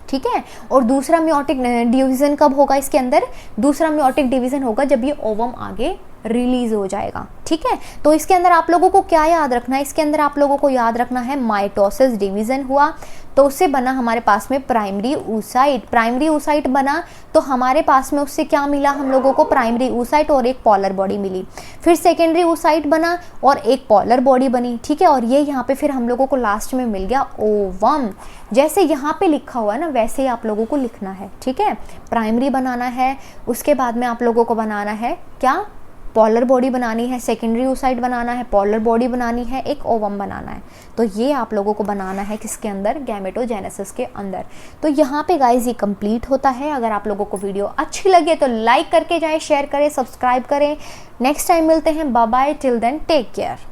ठीक है। और दूसरा मियोटिक डिवीजन कब होगा इसके अंदर, दूसरा मियोटिक डिवीजन होगा जब ये ओवम आगे रिलीज हो जाएगा। ठीक है। तो इसके अंदर आप लोगों को क्या याद रखना है, इसके अंदर आप लोगों को याद रखना है माइटोसिस डिवीजन हुआ तो उससे बना हमारे पास में प्राइमरी oocyte। प्राइमरी oocyte बना तो हमारे पास में उससे क्या मिला, हम लोगों को प्राइमरी oocyte और एक पोलर बॉडी मिली। फिर सेकेंडरी oocyte बना और एक पोलर बॉडी बनी। ठीक है। और ये यहाँ पे फिर हम लोगों को लास्ट में मिल गया ओवम। जैसे यहाँ पे लिखा हुआ है ना वैसे ही आप लोगों को लिखना है। ठीक है। प्राइमरी बनाना है, उसके बाद में आप लोगों को बनाना है क्या, पोलर बॉडी बनानी है, सेकेंडरी oocyte बनाना है, पोलर बॉडी बनानी है, एक ओवम बनाना है। तो ये आप लोगों को बनाना है किसके अंदर, गैमेटोजेनेसिस के अंदर। तो यहाँ पे गाइज ये कंप्लीट होता है। अगर आप लोगों को वीडियो अच्छी लगे तो लाइक करके जाए, शेयर करें, सब्सक्राइब करें। नेक्स्ट टाइम मिलते हैं। Bye bye, till then take care.